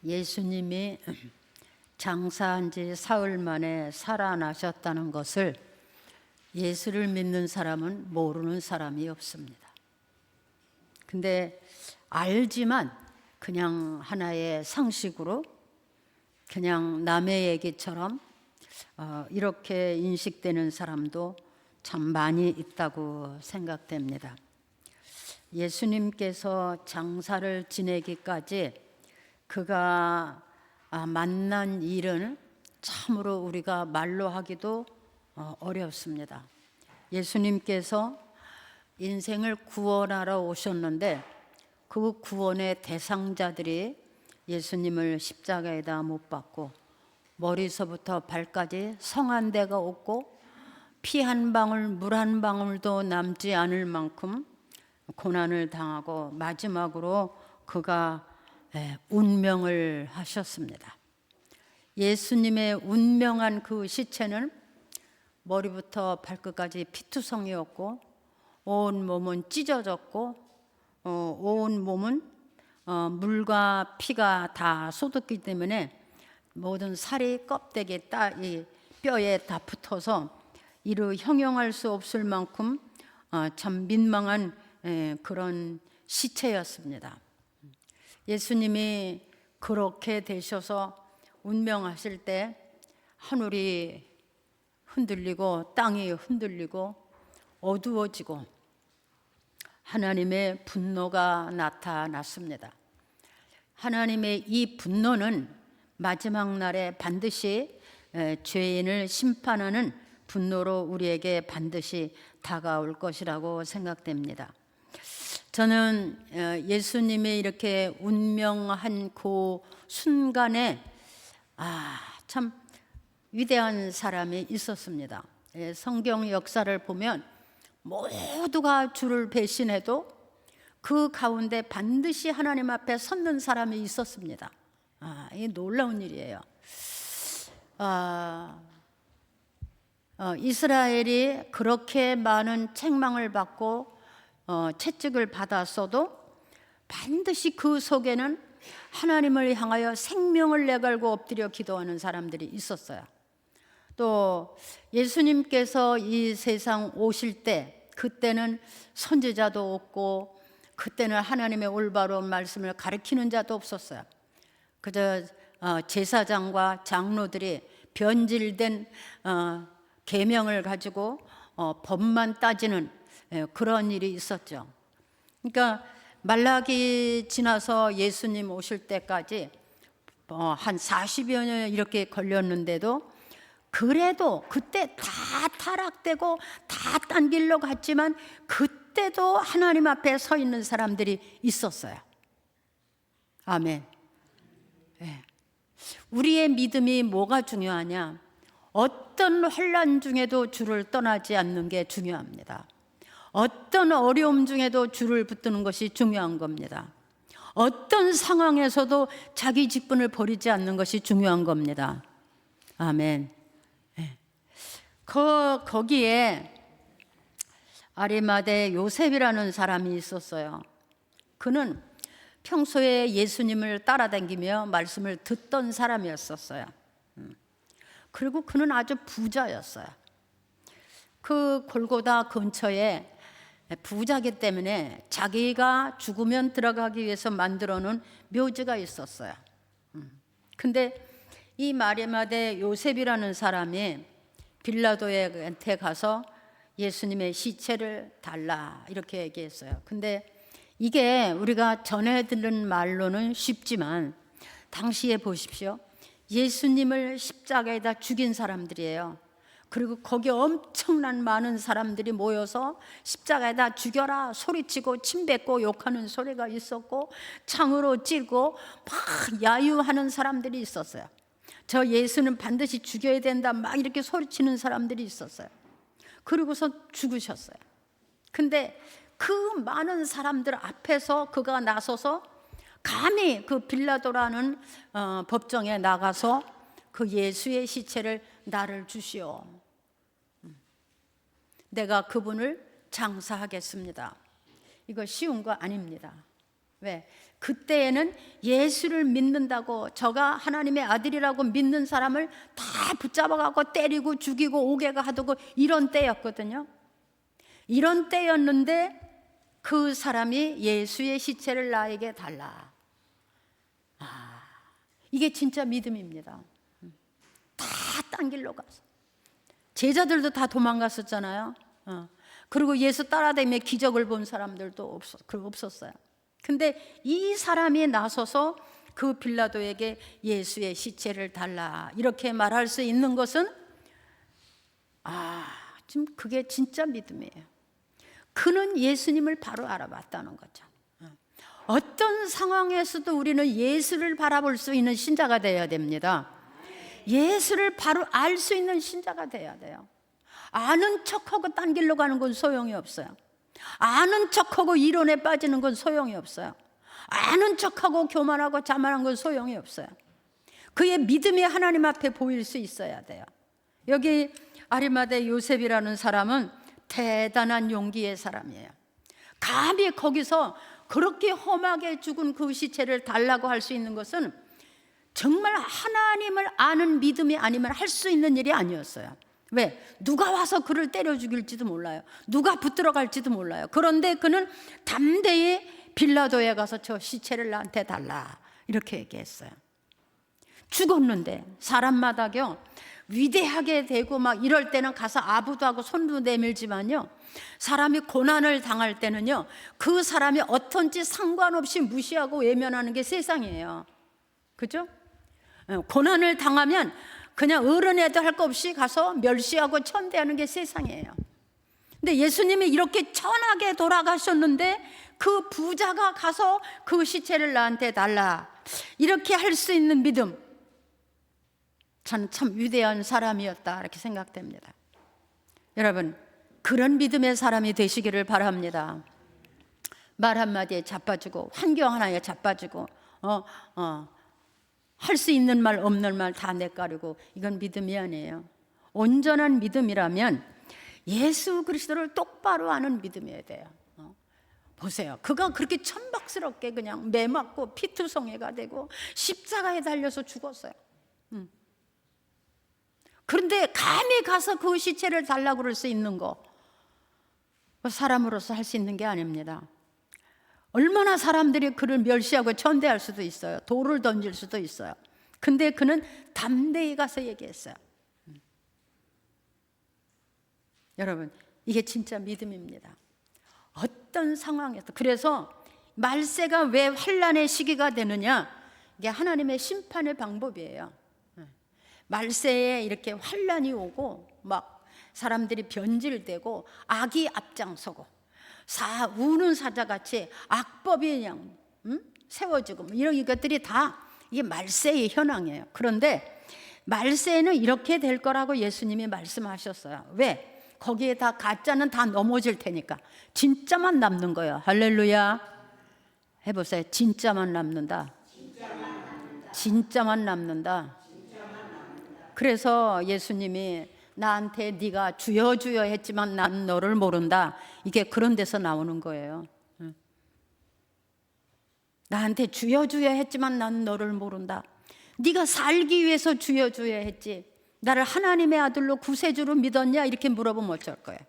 예수님이 장사한 지 사흘 만에 살아나셨다는 것을 예수를 믿는 사람은 모르는 사람이 없습니다. 근데 알지만 그냥 하나의 상식으로 그냥 남의 얘기처럼 이렇게 인식되는 사람도 참 많이 있다고 생각됩니다. 예수님께서 장사를 지내기까지 그가 만난 일은 참으로 우리가 말로 하기도 어렵습니다. 예수님께서 인생을 구원하러 오셨는데 그 구원의 대상자들이 예수님을 십자가에다 못 박고 머리서부터 발까지 성한 데가 없고 피 한 방울 물 한 방울도 남지 않을 만큼 고난을 당하고 마지막으로 그가 운명을 하셨습니다. 예수님의 운명한 그 시체는 머리부터 발끝까지 피투성이었고 온 몸은 찢어졌고 온 몸은 물과 피가 다 쏟았기 때문에 모든 살이 껍데기에 이 뼈에 다 붙어서 이루 형용할 수 없을 만큼 참 민망한 그런 시체였습니다. 예수님이 그렇게 되셔서 운명하실 때 하늘이 흔들리고 땅이 흔들리고 어두워지고 하나님의 분노가 나타났습니다. 하나님의 이 분노는 마지막 날에 반드시 죄인을 심판하는 분노로 우리에게 반드시 다가올 것이라고 생각됩니다. 저는 예수님이 이렇게 운명한 그 순간에 참 위대한 사람이 있었습니다. 성경 역사를 보면 모두가 주를 배신해도 그 가운데 반드시 하나님 앞에 섰는 사람이 있었습니다. 이게 놀라운 일이에요. 이스라엘이 그렇게 많은 책망을 받고 채찍을 받았어도 반드시 그 속에는 하나님을 향하여 생명을 내걸고 엎드려 기도하는 사람들이 있었어요. 또 예수님께서 이 세상 오실 때 그때는 선지자도 없고 그때는 하나님의 올바른 말씀을 가르치는 자도 없었어요. 그저 제사장과 장로들이 변질된 계명을 가지고 법만 따지는 그런 일이 있었죠. 그러니까 말라기 지나서 예수님 오실 때까지 한 40여 년 이렇게 걸렸는데도 그래도 그때 다 타락되고 다 딴 길로 갔지만 그때도 하나님 앞에 서 있는 사람들이 있었어요. 아멘. 우리의 믿음이 뭐가 중요하냐? 어떤 환난 중에도 주를 떠나지 않는 게 중요합니다. 어떤 어려움 중에도 주를 붙드는 것이 중요한 겁니다. 어떤 상황에서도 자기 직분을 버리지 않는 것이 중요한 겁니다. 아멘. 거기에 아리마대 요셉이라는 사람이 있었어요. 그는 평소에 예수님을 따라다니며 말씀을 듣던 사람이었었어요. 그리고 그는 아주 부자였어요. 그 골고다 근처에 부자기 때문에 자기가 죽으면 들어가기 위해서 만들어 놓은 묘지가 있었어요. 근데 이 아리마대 요셉이라는 사람이 빌라도한테 가서 예수님의 시체를 달라 이렇게 얘기했어요. 근데 이게 우리가 전해 들은 말로는 쉽지만 당시에 보십시오. 예수님을 십자가에다 죽인 사람들이에요. 그리고 거기 엄청난 많은 사람들이 모여서 십자가에다 죽여라 소리치고 침 뱉고 욕하는 소리가 있었고 창으로 찌르고 막 야유하는 사람들이 있었어요. 저 예수는 반드시 죽여야 된다 막 이렇게 소리치는 사람들이 있었어요. 그리고서 죽으셨어요. 근데 그 많은 사람들 앞에서 그가 나서서 감히 그 빌라도라는 법정에 나가서 그 예수의 시체를 나를 주시오. 내가 그분을 장사하겠습니다. 이거 쉬운 거 아닙니다. 왜? 그때에는 예수를 믿는다고, 저가 하나님의 아들이라고 믿는 사람을 다 붙잡아가고 때리고 죽이고 오게가 하고 이런 때였거든요. 이런 때였는데 그 사람이 예수의 시체를 나에게 달라. 이게 진짜 믿음입니다. 다 딴 길로 가서. 제자들도 다 도망갔었잖아요. 그리고 예수 따라다니며 기적을 본 사람들도 없었어요. 근데 이 사람이 나서서 그 빌라도에게 예수의 시체를 달라 이렇게 말할 수 있는 것은 지금 그게 진짜 믿음이에요. 그는 예수님을 바로 알아봤다는 거죠. 어떤 상황에서도 우리는 예수를 바라볼 수 있는 신자가 되어야 됩니다. 예수를 바로 알 수 있는 신자가 되어야 돼요. 아는 척하고 딴 길로 가는 건 소용이 없어요. 아는 척하고 이론에 빠지는 건 소용이 없어요. 아는 척하고 교만하고 자만한 건 소용이 없어요. 그의 믿음이 하나님 앞에 보일 수 있어야 돼요. 여기 아리마대 요셉이라는 사람은 대단한 용기의 사람이에요. 감히 거기서 그렇게 험하게 죽은 그 시체를 달라고 할 수 있는 것은 정말 하나님을 아는 믿음이 아니면 할 수 있는 일이 아니었어요. 왜? 누가 와서 그를 때려 죽일지도 몰라요. 누가 붙들어 갈지도 몰라요. 그런데 그는 담대히 빌라도에 가서 저 시체를 나한테 달라 이렇게 얘기했어요. 죽었는데 사람마다요 위대하게 되고 막 이럴 때는 가서 아부도 하고 손도 내밀지만요, 사람이 고난을 당할 때는요 그 사람이 어떤지 상관없이 무시하고 외면하는 게 세상이에요. 그죠? 고난을 당하면 그냥 어른애도 할 거 없이 가서 멸시하고 천대하는 게 세상이에요. 근데 예수님이 이렇게 천하게 돌아가셨는데 그 부자가 가서 그 시체를 나한테 달라 이렇게 할 수 있는 믿음, 저는 참 위대한 사람이었다 이렇게 생각됩니다. 여러분, 그런 믿음의 사람이 되시기를 바랍니다. 말 한마디에 자빠지고 환경 하나에 자빠지고 할 수 있는 말 없는 말 다 내가리고, 이건 믿음이 아니에요. 온전한 믿음이라면 예수 그리스도를 똑바로 아는 믿음이어야 돼요. 보세요. 그가 그렇게 천박스럽게 그냥 매 맞고 피투성이가 되고 십자가에 달려서 죽었어요. 그런데 감히 가서 그 시체를 달라고 그럴 수 있는 거, 사람으로서 할 수 있는 게 아닙니다. 얼마나 사람들이 그를 멸시하고 천대할 수도 있어요. 돌을 던질 수도 있어요. 근데 그는 담대히 가서 얘기했어요. 여러분, 이게 진짜 믿음입니다. 어떤 상황에서. 그래서 말세가 왜 환난의 시기가 되느냐, 이게 하나님의 심판의 방법이에요. 말세에 이렇게 환난이 오고 막 사람들이 변질되고 악이 앞장서고 우는 사자같이 악법이 그냥 세워지고 이런 것들이 다 이게 말세의 현황이에요. 그런데 말세에는 이렇게 될 거라고 예수님이 말씀하셨어요. 왜? 거기에 다 가짜는 다 넘어질 테니까 진짜만 남는 거예요. 할렐루야. 해보세요. 진짜만 남는다. 진짜만 남는다. 그래서 예수님이 나한테 네가 주여 주여 했지만 난 너를 모른다, 이게 그런 데서 나오는 거예요. 나한테 주여 주여 했지만 난 너를 모른다. 네가 살기 위해서 주여 주여 했지 나를 하나님의 아들로 구세주로 믿었냐 이렇게 물어보면 어쩔 거예요.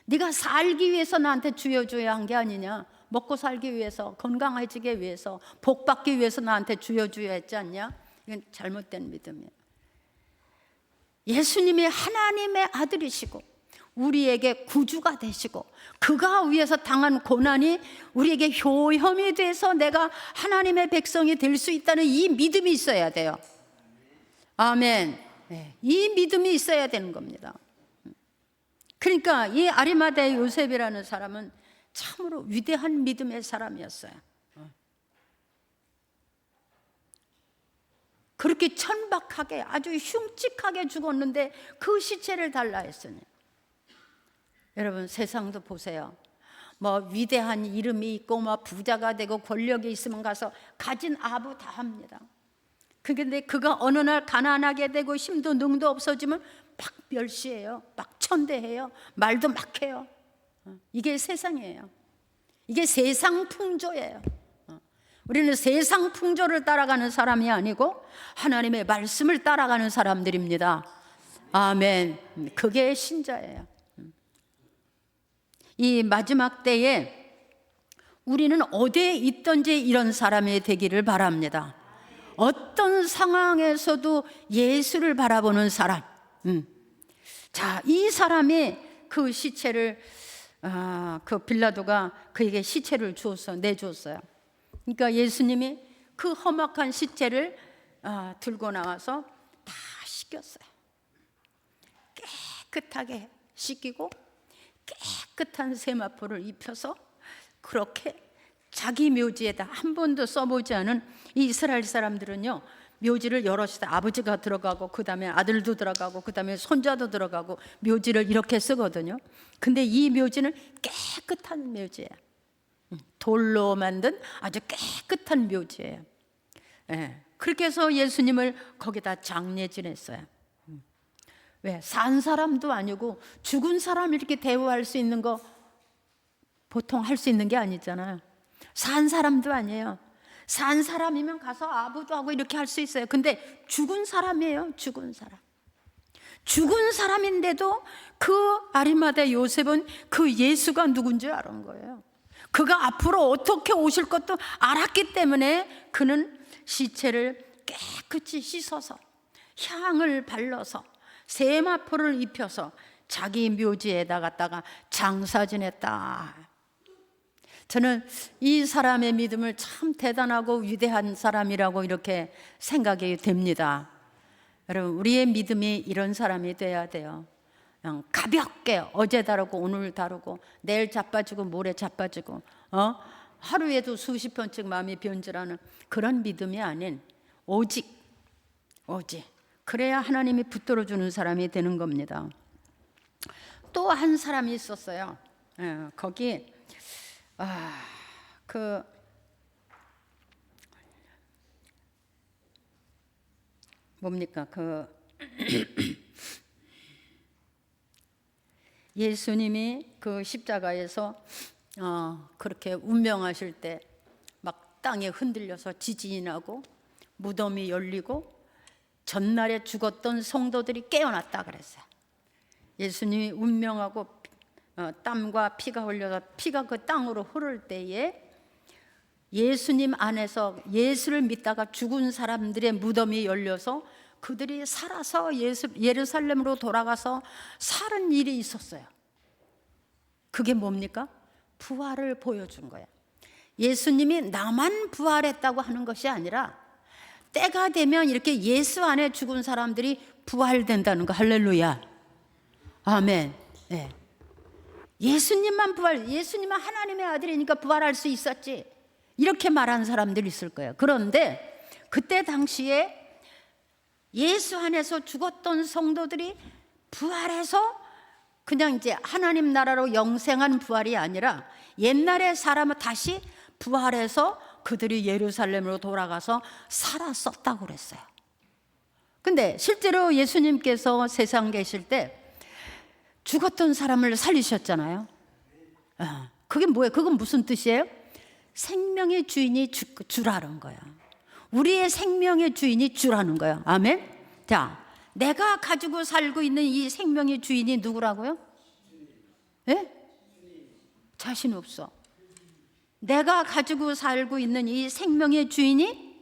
네가 살기 위해서 나한테 주여 주여 한 게 아니냐, 먹고 살기 위해서, 건강해지기 위해서, 복 받기 위해서 나한테 주여 주여 했지 않냐. 이건 잘못된 믿음이에요. 예수님이 하나님의 아들이시고 우리에게 구주가 되시고 그가 위해서 당한 고난이 우리에게 효험이 돼서 내가 하나님의 백성이 될 수 있다는 이 믿음이 있어야 돼요. 아멘. 네, 이 믿음이 있어야 되는 겁니다. 그러니까 이 아리마대 요셉이라는 사람은 참으로 위대한 믿음의 사람이었어요. 그렇게 천박하게 아주 흉측하게 죽었는데 그 시체를 달라 했으니, 여러분 세상도 보세요. 뭐 위대한 이름이 있고 뭐 부자가 되고 권력이 있으면 가서 가진 아부 다 합니다. 그런데 그가 어느 날 가난하게 되고 힘도 능도 없어지면 막 멸시해요. 막 천대해요. 말도 막 해요. 이게 세상이에요. 이게 세상 풍조예요. 우리는 세상 풍조를 따라가는 사람이 아니고 하나님의 말씀을 따라가는 사람들입니다. 아멘. 그게 신자예요. 이 마지막 때에 우리는 어디에 있든지 이런 사람이 되기를 바랍니다. 어떤 상황에서도 예수를 바라보는 사람. 자, 이 사람이 그 시체를 그 빌라도가 그에게 시체를 내주었어요. 그러니까 예수님이 그 험악한 시체를 들고 나와서 다 씻겼어요. 깨끗하게 씻기고 깨끗한 세마포를 입혀서 그렇게 자기 묘지에다 한 번도 써보지 않은 이 이스라엘 사람들은요, 묘지를 여럿이 다 아버지가 들어가고 그 다음에 아들도 들어가고 그 다음에 손자도 들어가고 묘지를 이렇게 쓰거든요. 근데 이 묘지는 깨끗한 묘지예요. 돌로 만든 아주 깨끗한 묘지예요. 예, 그렇게 해서 예수님을 거기다 장례 지냈어요. 왜? 산 사람도 아니고 죽은 사람 이렇게 대우할 수 있는 거 보통 할 수 있는 게 아니잖아요. 산 사람도 아니에요. 산 사람이면 가서 아부도 하고 이렇게 할 수 있어요. 근데 죽은 사람이에요. 죽은 사람. 죽은 사람인데도 그 아리마대 요셉은 그 예수가 누군지 아는 거예요. 그가 앞으로 어떻게 오실 것도 알았기 때문에 그는 시체를 깨끗이 씻어서 향을 발라서 세마포를 입혀서 자기 묘지에다 갖다가 장사 지냈다. 저는 이 사람의 믿음을 참 대단하고 위대한 사람이라고 이렇게 생각이 됩니다. 여러분, 우리의 믿음이 이런 사람이 돼야 돼요. 그냥 가볍게 어제 다루고 오늘 다루고 내일 자빠지고 모레 자빠지고 하루에도 수십 번씩 마음이 변질하는 그런 믿음이 아닌 오직 그래야 하나님이 붙들어 주는 사람이 되는 겁니다. 또 한 사람이 있었어요. 거기 뭡니까? 예수님이 그 십자가에서 그렇게 운명하실 때 막 땅에 흔들려서 지진이 나고 무덤이 열리고 전날에 죽었던 성도들이 깨어났다 그랬어요. 예수님이 운명하고 땀과 피가 흘려서 피가 그 땅으로 흐를 때에 예수님 안에서 예수를 믿다가 죽은 사람들의 무덤이 열려서 그들이 살아서 예루살렘으로 돌아가서 사는 일이 있었어요. 그게 뭡니까? 부활을 보여준 거예요. 예수님이 나만 부활했다고 하는 것이 아니라 때가 되면 이렇게 예수 안에 죽은 사람들이 부활된다는 거. 할렐루야. 아멘. 네. 예수님만 예수님은 하나님의 아들이니까 부활할 수 있었지. 이렇게 말하는 사람들이 있을 거예요. 그런데 그때 당시에 예수 안에서 죽었던 성도들이 부활해서 그냥 이제 하나님 나라로 영생한 부활이 아니라 옛날의 사람은 다시 부활해서 그들이 예루살렘으로 돌아가서 살았었다고 그랬어요. 근데 실제로 예수님께서 세상 계실 때 죽었던 사람을 살리셨잖아요. 그게 뭐예요? 그건 무슨 뜻이에요? 생명의 주인이 주라는 거예요. 우리의 생명의 주인이 주라는 거예요. 아멘. 자, 내가 가지고 살고 있는 이 생명의 주인이 누구라고요? 예? 자신 없어. 내가 가지고 살고 있는 이 생명의 주인이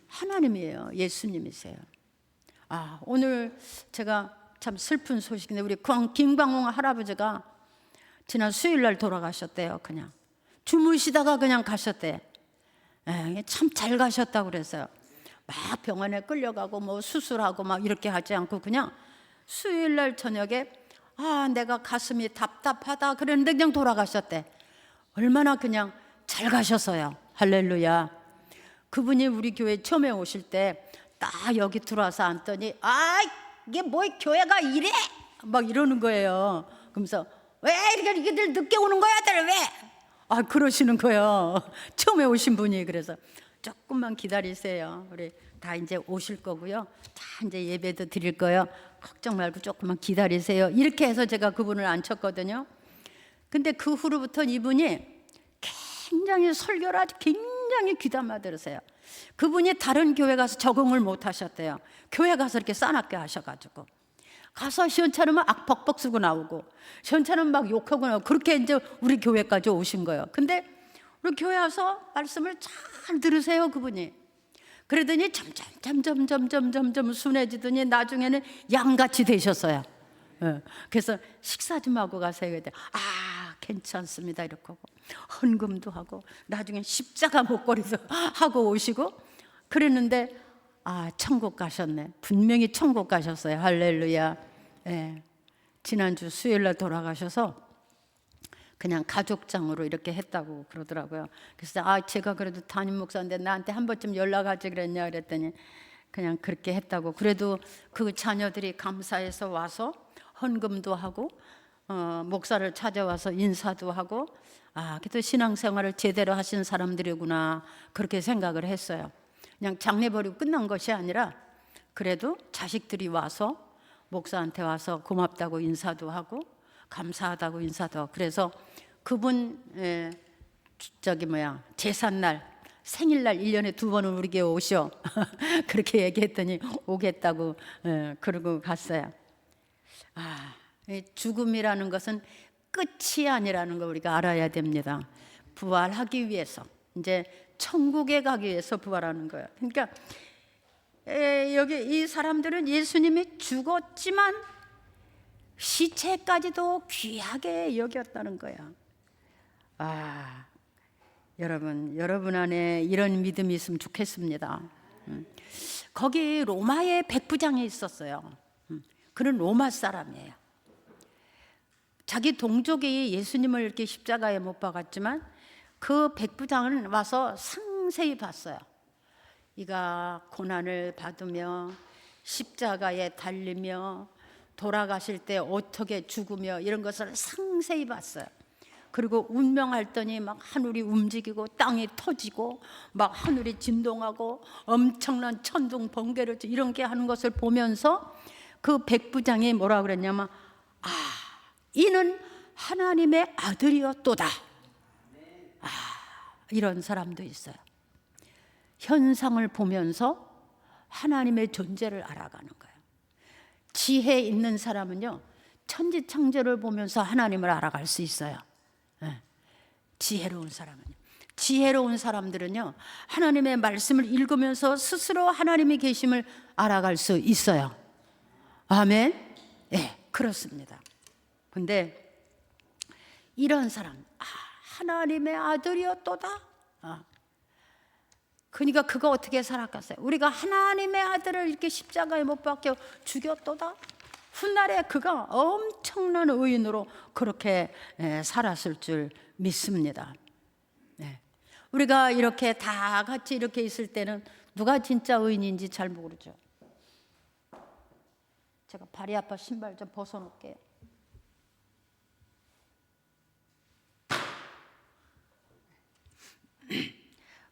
하나님이에요. 예수님이세요. 오늘 제가 참 슬픈 소식인데 우리 김광홍 할아버지가 지난 수요일 날 돌아가셨대요. 그냥 주무시다가 그냥 가셨대. 참 잘 가셨다고 그랬어요. 막 병원에 끌려가고 뭐 수술하고 막 이렇게 하지 않고 그냥 수요일 날 저녁에 내가 가슴이 답답하다 그랬는데 그냥 돌아가셨대. 얼마나 그냥 잘 가셨어요. 할렐루야. 그분이 우리 교회 처음에 오실 때 딱 여기 들어와서 앉더니 이게 뭐 교회가 이래? 막 이러는 거예요. 그러면서 왜 이렇게들 늦게 오는 거야, 들 왜? 그러시는 거예요. 처음에 오신 분이. 그래서 조금만 기다리세요. 우리 다 이제 오실 거고요. 다 이제 예배도 드릴 거예요. 걱정 말고 조금만 기다리세요. 이렇게 해서 제가 그분을 앉혔거든요. 근데 그 후로부터 이분이 굉장히 설교를 아주 굉장히 분명히 귀담아 들으세요. 그분이 다른 교회 가서 적응을 못 하셨대요. 교회 가서 이렇게 싸납게 하셔가지고 가서 시원찮으면 악벅벅 쓰고 나오고 시원찮으면 막 욕하고 나오고 그렇게 이제 우리 교회까지 오신 거예요. 근데 우리 교회 와서 말씀을 잘 들으세요. 그분이 그러더니 점점 순해지더니 나중에는 양같이 되셨어요. 그래서 식사 좀 하고 가세요. 그랬더니 괜찮습니다 이렇게 하고 헌금도 하고 나중에 십자가 목걸이도 하고 오시고 그랬는데 천국 가셨네. 분명히 천국 가셨어요. 할렐루야. 지난주 수요일날 돌아가셔서 그냥 가족장으로 이렇게 했다고 그러더라고요. 그래서 제가 그래도 담임 목사인데 나한테 한 번쯤 연락하지 그랬냐 그랬더니 그냥 그렇게 했다고. 그래도 그 자녀들이 감사해서 와서 헌금도 하고 목사를 찾아와서 인사도 하고 그래도 신앙생활을 제대로 하신 사람들이구나 그렇게 생각을 했어요. 그냥 장례 버리고 끝난 것이 아니라 그래도 자식들이 와서 목사한테 와서 고맙다고 인사도 하고 감사하다고 인사도 하고 그래서 그분 제삿날 생일날 1년에 2번은 우리 교회 오셔 그렇게 얘기했더니 오겠다고 그러고 갔어요. 죽음이라는 것은 끝이 아니라는 거 우리가 알아야 됩니다. 부활하기 위해서 이제 천국에 가기 위해서 부활하는 거예요. 그러니까 여기 이 사람들은 예수님이 죽었지만 시체까지도 귀하게 여겼다는 거야. 여러분 안에 이런 믿음이 있으면 좋겠습니다. 거기 로마의 백부장이 있었어요. 그는 로마 사람이에요. 자기 동족이 예수님을 이렇게 십자가에 못 박았지만 그 백부장은 와서 상세히 봤어요. 이가 고난을 받으며 십자가에 달리며 돌아가실 때 어떻게 죽으며 이런 것을 상세히 봤어요. 그리고 운명할더니 막 하늘이 움직이고 땅이 터지고 막 하늘이 진동하고 엄청난 천둥 번개를 이런 게 하는 것을 보면서 그 백부장이 뭐라 그랬냐면 이는 하나님의 아들이었도다. 이런 사람도 있어요. 현상을 보면서 하나님의 존재를 알아가는 거예요. 지혜 있는 사람은요 천지창조를 보면서 하나님을 알아갈 수 있어요. 지혜로운 사람들은요 하나님의 말씀을 읽으면서 스스로 하나님의 계심을 알아갈 수 있어요. 아멘. 그렇습니다. 근데 이런 사람 하나님의 아들이었도다. 그러니까 그거 어떻게 살았겠어요? 우리가 하나님의 아들을 이렇게 십자가에 못 박혀 죽였도다. 훗날에 그가 엄청난 의인으로 그렇게 살았을 줄 믿습니다. 우리가 이렇게 다 같이 이렇게 있을 때는 누가 진짜 의인인지 잘 모르죠. 제가 발이 아파 신발 좀 벗어놓을게요.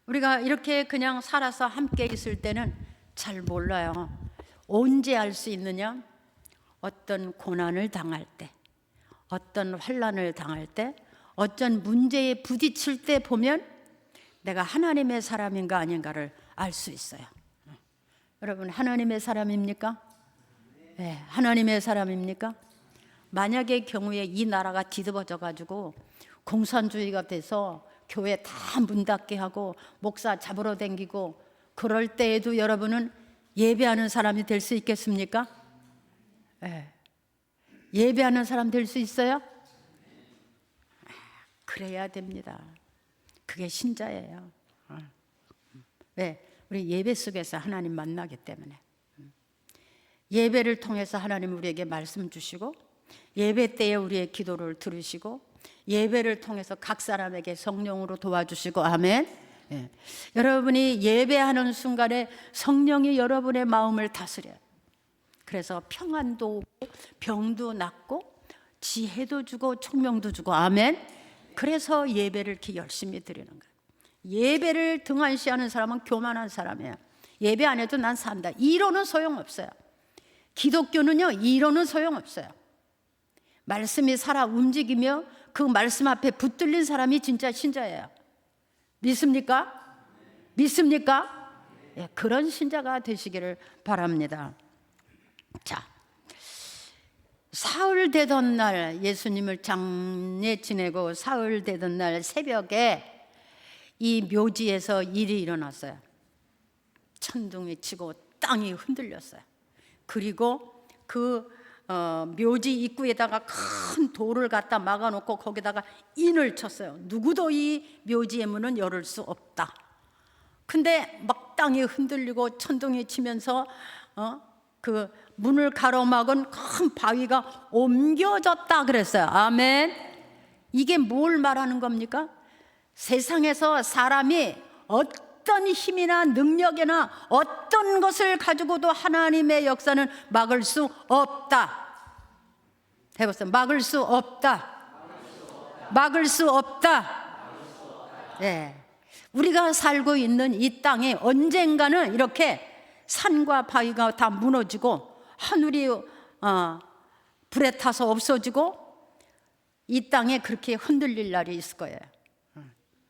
우리가 이렇게 그냥 살아서 함께 있을 때는 잘 몰라요. 언제 알 수 있느냐? 어떤 고난을 당할 때, 어떤 환난을 당할 때, 어떤 문제에 부딪힐 때 보면 내가 하나님의 사람인가 아닌가를 알 수 있어요. 여러분 하나님의 사람입니까? 네, 하나님의 사람입니까? 만약의 경우에 이 나라가 뒤집어져 가지고 공산주의가 돼서 교회 다 문 닫게 하고 목사 잡으러 다니고 그럴 때에도 여러분은 예배하는 사람이 될 수 있겠습니까? 예배하는 사람 될 수 있어요? 그래야 됩니다. 그게 신자예요. 왜? 우리 예배 속에서 하나님 만나기 때문에. 예배를 통해서 하나님 우리에게 말씀 주시고 예배 때에 우리의 기도를 들으시고 예배를 통해서 각 사람에게 성령으로 도와주시고 아멘. 여러분이 예배하는 순간에 성령이 여러분의 마음을 다스려요. 그래서 평안도 오고 병도 낫고 지혜도 주고 총명도 주고 아멘. 그래서 예배를 이렇게 열심히 드리는 거예요. 예배를 등한시하는 사람은 교만한 사람이에요. 예배 안 해도 난 산다. 이론은 소용없어요. 기독교는요 이론은 소용없어요. 말씀이 살아 움직이며 그 말씀 앞에 붙들린 사람이 진짜 신자예요. 믿습니까? 믿습니까? 예, 그런 신자가 되시기를 바랍니다. 자, 사흘 되던 날, 예수님을 장례 지내고 사흘 되던 날 새벽에 이 묘지에서 일이 일어났어요. 천둥이 치고 땅이 흔들렸어요. 그리고 그 묘지 입구에다가 큰 돌을 갖다 막아놓고 거기다가 인을 쳤어요. 누구도 이 묘지의 문은 열을 수 없다. 근데 막 땅이 흔들리고 천둥이 치면서 그 문을 가로막은 큰 바위가 옮겨졌다 그랬어요. 아멘. 이게 뭘 말하는 겁니까? 세상에서 사람이 어떤 힘이나 능력이나 어떤 것을 가지고도 하나님의 역사는 막을 수 없다. 해보세요. 막을 수 없다. 막을 수 없다. 네. 우리가 살고 있는 이 땅에 언젠가는 이렇게 산과 바위가 다 무너지고 하늘이 불에 타서 없어지고 이 땅에 그렇게 흔들릴 날이 있을 거예요.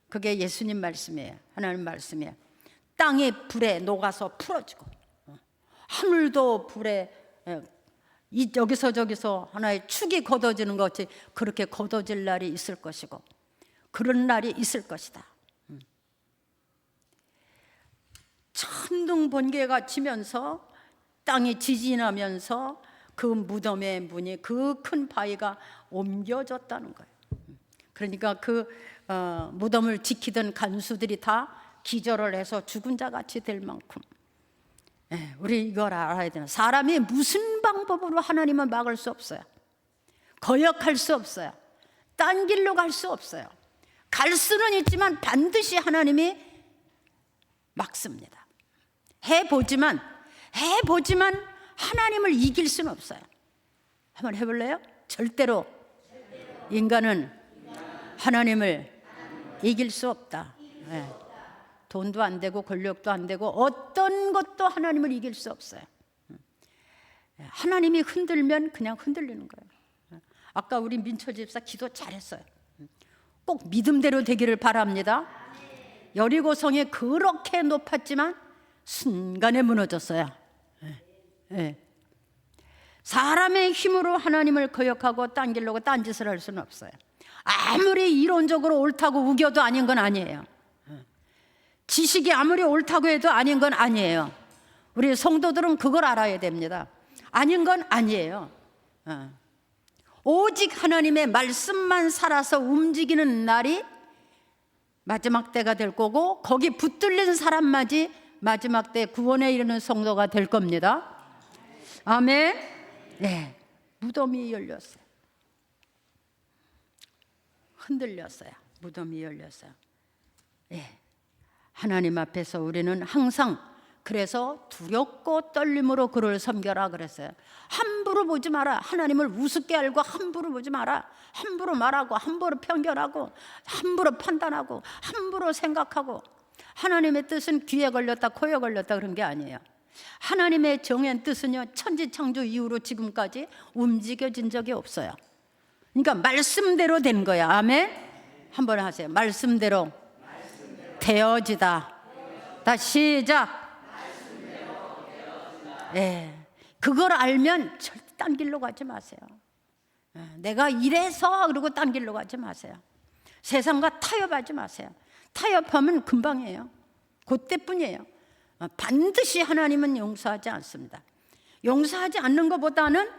그게 예수님 말씀이에요. 하나님 말씀이에요. 땅이 불에 녹아서 풀어지고 하늘도 불에 여기서 저기서 하나의 축이 걷어지는 것 같이 그렇게 걷어질 날이 있을 것이고 그런 날이 있을 것이다. 천둥 번개가 치면서 땅이 지진하면서 그 무덤의 문이 그 큰 바위가 옮겨졌다는 거예요. 그러니까 그 무덤을 지키던 간수들이 다 기절을 해서 죽은 자 같이 될 만큼 우리 이걸 알아야 되는, 사람이 무슨 방법으로 하나님을 막을 수 없어요. 거역할 수 없어요. 딴 길로 갈 수 없어요. 갈 수는 있지만 반드시 하나님이 막습니다. 해보지만 하나님을 이길 수는 없어요. 한번 해볼래요? 절대로 인간은 하나님을 이길 수 없다. 네. 돈도 안 되고 권력도 안 되고 어떤 것도 하나님을 이길 수 없어요. 하나님이 흔들면 그냥 흔들리는 거예요. 아까 우리 민초 집사 기도 잘했어요. 꼭 믿음대로 되기를 바랍니다. 여리고성이 그렇게 높았지만 순간에 무너졌어요. 사람의 힘으로 하나님을 거역하고 딴 길로 딴 짓을 할 수는 없어요. 아무리 이론적으로 옳다고 우겨도 아닌 건 아니에요. 지식이 아무리 옳다고 해도 아닌 건 아니에요. 우리 성도들은 그걸 알아야 됩니다. 아닌 건 아니에요. 오직 하나님의 말씀만 살아서 움직이는 날이 마지막 때가 될 거고 거기 붙들린 사람마저 마지막 때 구원에 이르는 성도가 될 겁니다. 아멘. 네, 무덤이 열렸어요. 흔들렸어요. 무덤이 열렸어요. 네. 하나님 앞에서 우리는 항상 그래서 두렵고 떨림으로 그를 섬겨라 그랬어요. 함부로 보지 마라. 하나님을 우습게 알고 함부로 보지 마라. 함부로 말하고 함부로 편견하고 함부로 판단하고 함부로 생각하고 하나님의 뜻은 귀에 걸렸다 코에 걸렸다 그런 게 아니에요. 하나님의 정한 뜻은요 천지창조 이후로 지금까지 움직여진 적이 없어요. 그러니까 말씀대로 된 거야. 아멘. 한번 하세요. 말씀대로 되어지다. 다시 시작. 그걸 알면 절대 딴 길로 가지 마세요. 내가 이래서 그러고 딴 길로 가지 마세요. 세상과 타협하지 마세요. 타협하면 금방이에요. 그때뿐이에요. 반드시 하나님은 용서하지 않습니다. 용서하지 않는 것보다는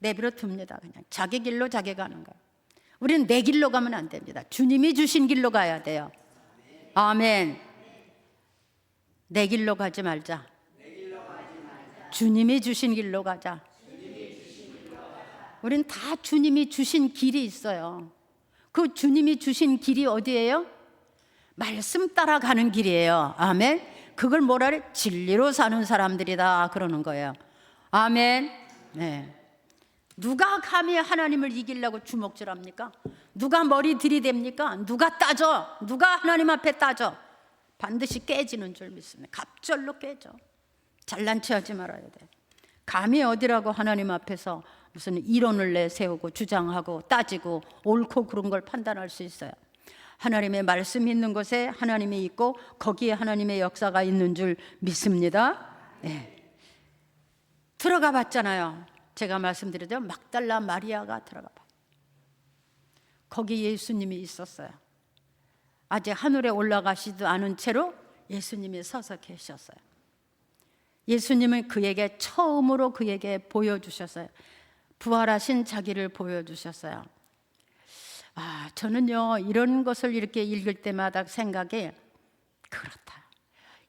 내버려 둡니다. 그냥 자기 길로 자기 가는 거예요. 우리는 내 길로 가면 안 됩니다. 주님이 주신 길로 가야 돼요. 아멘. 내 길로 가지 말자. 주님이 주신 길로 가자. 우린 다 주님이 주신 길이 있어요. 그 주님이 주신 길이 어디예요? 말씀 따라가는 길이에요. 아멘. 그걸 뭐라 그래? 진리로 사는 사람들이다 그러는 거예요. 아멘. 네. 누가 감히 하나님을 이기려고 주먹질합니까? 누가 머리 들이댑니까? 누가 따져? 누가 하나님 앞에 따져? 반드시 깨지는 줄 믿습니다. 갑절로 깨져. 잘난 체하지 말아야 돼. 감히 어디라고 하나님 앞에서 무슨 이론을 내세우고 주장하고 따지고 옳고 그른 걸 판단할 수 있어요. 하나님의 말씀이 있는 곳에 하나님이 있고 거기에 하나님의 역사가 있는 줄 믿습니다. 네. 들어가 봤잖아요. 제가 말씀드렸죠. 막달라 마리아가 들어가 봐. 거기 예수님이 있었어요. 아직 하늘에 올라가시지도 않은 채로 예수님이 서서 계셨어요. 예수님은 그에게 처음으로 그에게 보여주셨어요. 부활하신 자기를 보여주셨어요. 저는요 이런 것을 이렇게 읽을 때마다 생각이 그렇다.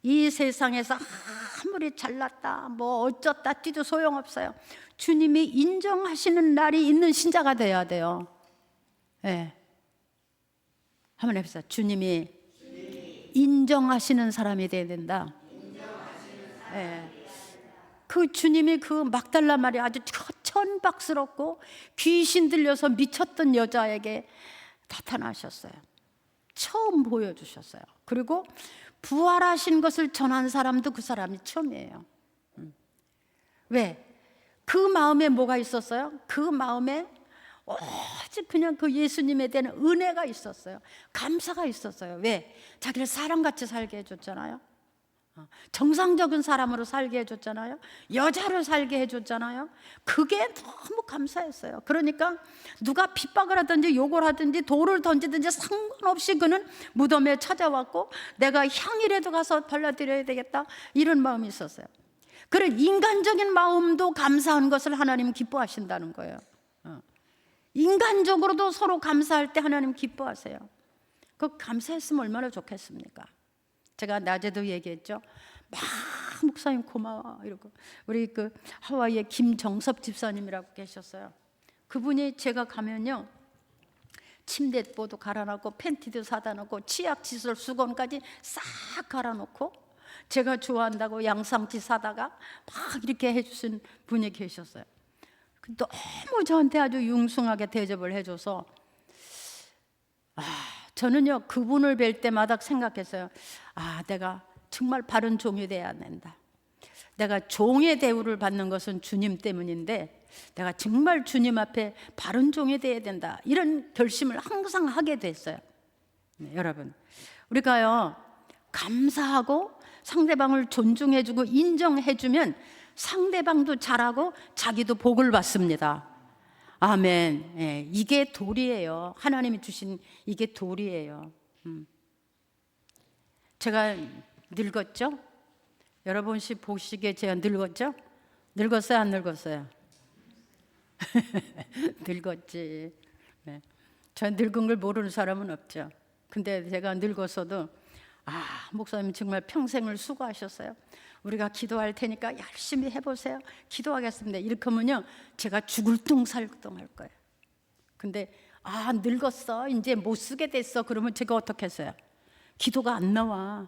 이 세상에서 아무리 잘났다 뭐 어쩌다 뛰도 소용없어요. 주님이 인정하시는 날이 있는 신자가 돼야 돼요. 네. 한번 해보세요. 주님이 인정하시는 사람이 돼야 된다. 네. 그 주님이 그 막달라 마리아 아주 천박스럽고 귀신 들려서 미쳤던 여자에게 나타나셨어요. 처음 보여주셨어요. 그리고 부활하신 것을 전한 사람도 그 사람이 처음이에요. 왜? 그 마음에 뭐가 있었어요? 그 마음에 오직 그냥 그 예수님에 대한 은혜가 있었어요. 감사가 있었어요. 왜? 자기를 사람같이 살게 해줬잖아요. 정상적인 사람으로 살게 해줬잖아요. 여자로 살게 해줬잖아요. 그게 너무 감사했어요. 그러니까 누가 핍박을 하든지 욕을 하든지 돌을 던지든지 상관없이 그는 무덤에 찾아왔고 내가 향이라도 가서 발라드려야 되겠다 이런 마음이 있었어요. 그런 인간적인 마음도 감사한 것을 하나님 기뻐하신다는 거예요. 인간적으로도 서로 감사할 때 하나님 기뻐하세요. 그 감사했으면 얼마나 좋겠습니까? 제가 낮에도 얘기했죠. 막 목사님 고마워 이러고 우리 그 하와이에 김정섭 집사님이라고 계셨어요. 그분이 제가 가면요 침대보도 갈아놓고 팬티도 사다 놓고 치약칫솔 수건까지 싹 갈아놓고 제가 좋아한다고 양상치 사다가 막 이렇게 해주신 분이 계셨어요. 너무 저한테 아주 융숭하게 대접을 해줘서 저는요 그분을 뵐 때마다 생각했어요. 내가 정말 바른 종이 돼야 된다. 내가 종의 대우를 받는 것은 주님 때문인데 내가 정말 주님 앞에 바른 종이 돼야 된다. 이런 결심을 항상 하게 됐어요. 여러분 우리가요 감사하고 상대방을 존중해주고 인정해주면 상대방도 잘하고 자기도 복을 받습니다. 아멘. 이게 도리예요. 하나님이 주신 이게 도리예요. 제가 늙었죠? 여러분 보시기에 제가 늙었죠? 늙었어요? 안 늙었어요? 늙었지. 네. 저 늙은 걸 모르는 사람은 없죠. 근데 제가 늙었어도 목사님 정말 평생을 수고하셨어요. 우리가 기도할 테니까 열심히 해보세요. 기도하겠습니다. 이렇게 하면요 제가 죽을 둥살둥 할 거예요. 근데 늙었어 이제 못 쓰게 됐어 그러면 제가 어떻게 했어요? 기도가 안 나와.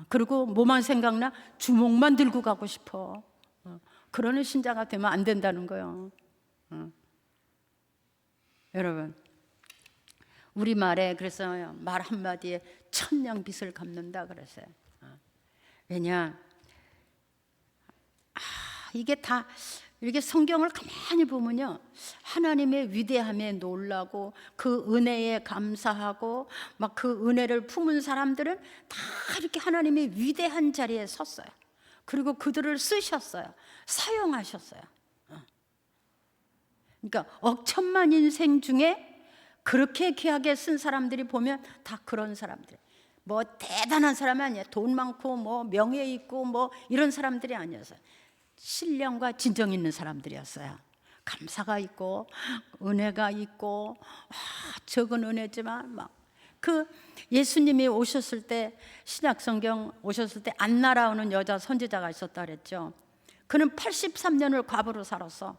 그리고 뭐만 생각나? 주먹만 들고 가고 싶어. 그러는 신자가 되면 안 된다는 거예요. 여러분 우리말에 그래서 말 한마디에 천냥 빚을 갚는다 그랬어요. 왜냐 이게 다 이렇게 성경을 가만히 보면요 하나님의 위대함에 놀라고 그 은혜에 감사하고 막 그 은혜를 품은 사람들은 다 이렇게 하나님의 위대한 자리에 섰어요. 그리고 그들을 쓰셨어요. 사용하셨어요. 그러니까 억천만 인생 중에 그렇게 귀하게 쓴 사람들이 보면 다 그런 사람들. 뭐 대단한 사람이 아니에요. 돈 많고 뭐 명예 있고 뭐 이런 사람들이 아니었어요. 신령과 진정 있는 사람들이었어요. 감사가 있고 은혜가 있고 적은 은혜지만 막 그 예수님이 오셨을 때 신약 성경 오셨을 때 안나라는 여자 선지자가 있었다 그랬죠. 그는 83년을 과부로 살았어.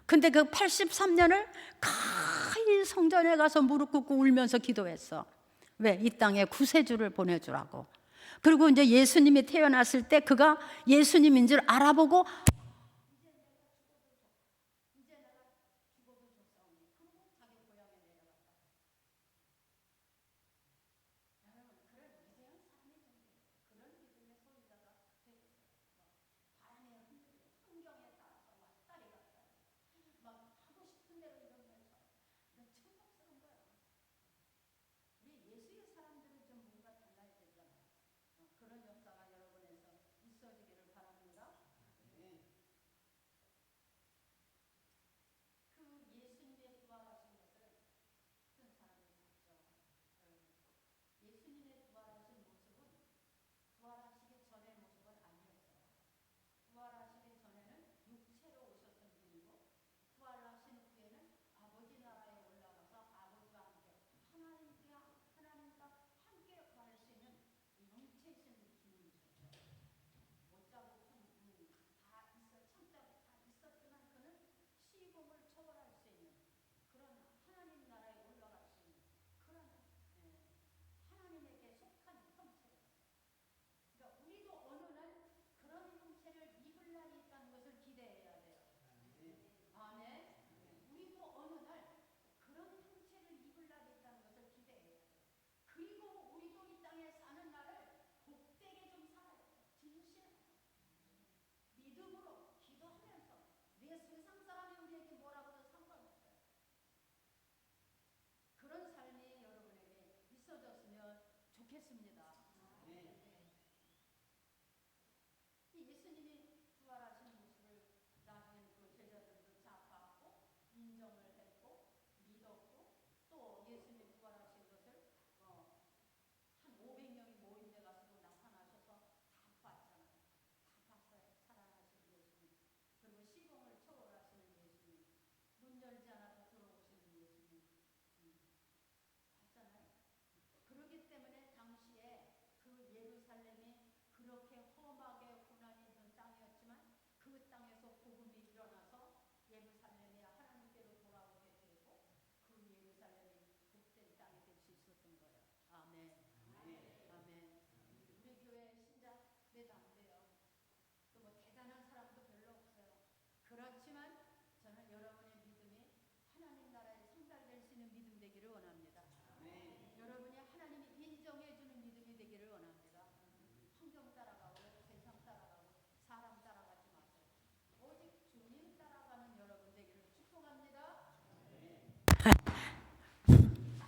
근데 그 83년을 가히 성전에 가서 무릎 꿇고 울면서 기도했어. 왜? 이 땅에 구세주를 보내주라고. 그리고 이제 예수님이 태어났을 때 그가 예수님인 줄 알아보고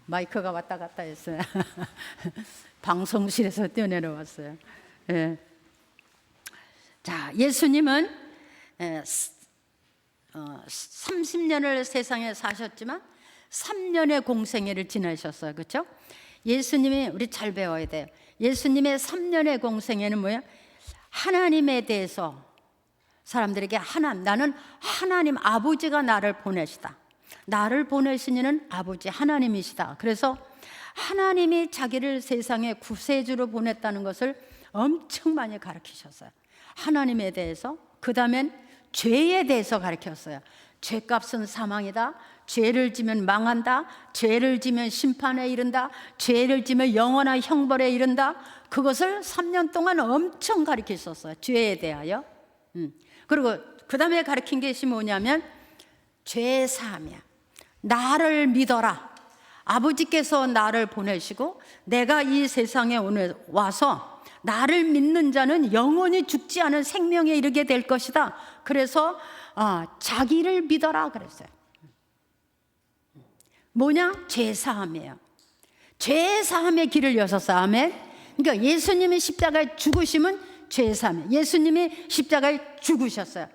마이크가 왔다 갔다 했어요. 방송실에서 뛰어내려왔어요. 예. 자, 예수님은 30년을 세상에 사셨지만 3년의 공생애를 지나셨어요. 그렇죠? 예수님이, 우리 잘 배워야 돼요. 예수님의 3년의 공생애는 뭐예요? 하나님에 대해서 사람들에게 나는 하나님 아버지가 나를 보내시다. 나를 보내신 이는 아버지 하나님이시다. 그래서 하나님이 자기를 세상에 구세주로 보냈다는 것을 엄청 많이 가르치셨어요. 하나님에 대해서, 그 다음엔 죄에 대해서 가르쳤어요. 죄값은 사망이다. 죄를 지면 망한다. 죄를 지면 심판에 이른다. 죄를 지면 영원한 형벌에 이른다. 그것을 3년 동안 엄청 가르치셨어요. 죄에 대하여. 그리고 그 다음에 가르친 것이 뭐냐면 죄사함이야. 나를 믿어라. 아버지께서 나를 보내시고 내가 이 세상에 오늘 와서 나를 믿는 자는 영원히 죽지 않은 생명에 이르게 될 것이다. 그래서 자기를 믿어라 그랬어요. 뭐냐? 죄사함이에요. 죄사함의 길을 여셨어요. 아멘. 그러니까 예수님이 십자가에 죽으심은 죄사함이에요. 예수님이 십자가에 죽으셨어요.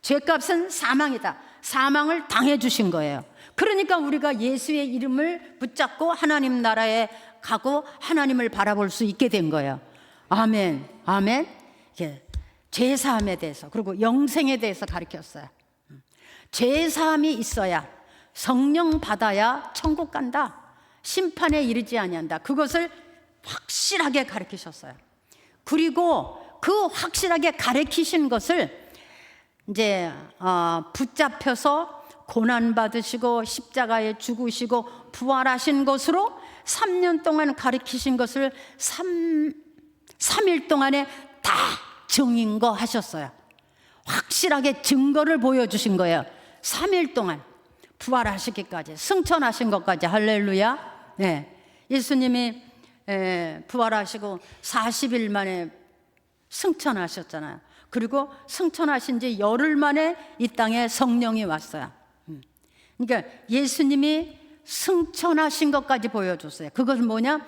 죄값은 사망이다. 사망을 당해 주신 거예요. 그러니까 우리가 예수의 이름을 붙잡고 하나님 나라에 가고 하나님을 바라볼 수 있게 된 거예요. 아멘. 아멘. 죄사함에 대해서, 그리고 영생에 대해서 가르쳤어요. 죄사함이 있어야, 성령 받아야 천국 간다. 심판에 이르지 아니한다. 그것을 확실하게 가르치셨어요. 그리고 그 확실하게 가르치신 것을 이제 붙잡혀서 고난 받으시고 십자가에 죽으시고 부활하신 것으로 3년 동안 가르치신 것을 3일 동안에 다 증인거하셨어요. 확실하게 증거를 보여주신 거예요. 3일 동안 부활하시기까지, 승천하신 것까지. 할렐루야. 네. 예수님이 부활하시고 40일 만에 승천하셨잖아요. 그리고 승천하신 지 열흘 만에 이 땅에 성령이 왔어요. 그러니까 예수님이 승천하신 것까지 보여줬어요. 그것은 뭐냐?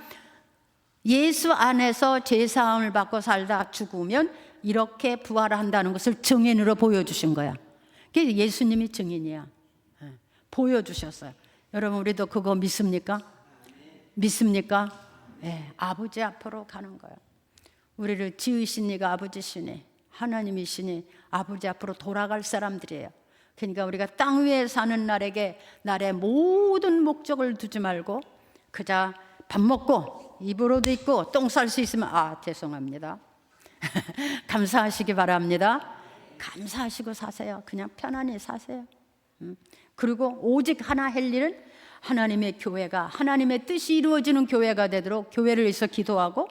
예수 안에서 죄사함을 받고 살다 죽으면 이렇게 부활한다는 것을 증인으로 보여주신 거야. 그게 예수님이 증인이야. 보여주셨어요. 여러분, 우리도 그거 믿습니까? 믿습니까? 네, 아버지 앞으로 가는 거예요. 우리를 지으신 이가 아버지시니 하나님이시니 아버지 앞으로 돌아갈 사람들이에요. 그러니까 우리가 땅 위에 사는 날에게 날의 모든 목적을 두지 말고 그저 밥 먹고 입으로도 있고 똥 쌀 수 있으면 죄송합니다. 감사하시기 바랍니다. 감사하시고 사세요. 그냥 편안히 사세요. 그리고 오직 하나 할 일은 하나님의 교회가, 하나님의 뜻이 이루어지는 교회가 되도록 교회를 위해서 기도하고,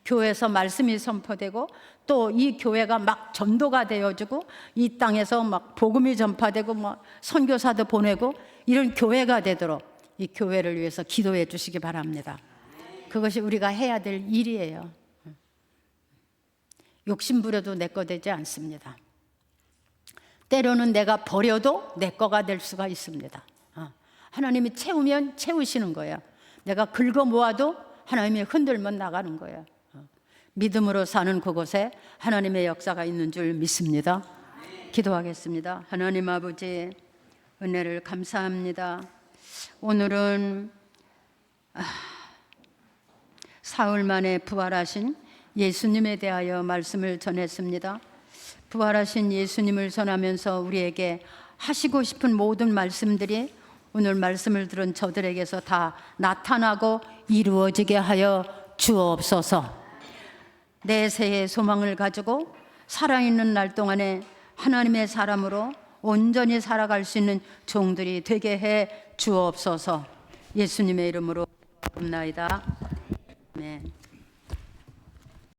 교회에서 말씀이 선포되고, 또 이 교회가 막 전도가 되어지고, 이 땅에서 막 복음이 전파되고, 막 선교사도 보내고, 이런 교회가 되도록 이 교회를 위해서 기도해 주시기 바랍니다. 그것이 우리가 해야 될 일이에요. 욕심 부려도 내 거 되지 않습니다. 때로는 내가 버려도 내 거가 될 수가 있습니다. 하나님이 채우면 채우시는 거예요. 내가 긁어 모아도 하나님이 흔들면 나가는 거예요. 믿음으로 사는 그곳에 하나님의 역사가 있는 줄 믿습니다. 기도하겠습니다. 하나님 아버지, 은혜를 감사합니다. 오늘은 사흘 만에 부활하신 예수님에 대하여 말씀을 전했습니다. 부활하신 예수님을 전하면서 우리에게 하시고 싶은 모든 말씀들이 오늘 말씀을 들은 저들에게서 다 나타나고 이루어지게 하여 주옵소서. 내 새해 소망을 가지고 살아있는 날 동안에 하나님의 사람으로 온전히 살아갈 수 있는 종들이 되게 해 주옵소서. 예수님의 이름으로 기도합나이다. 아멘.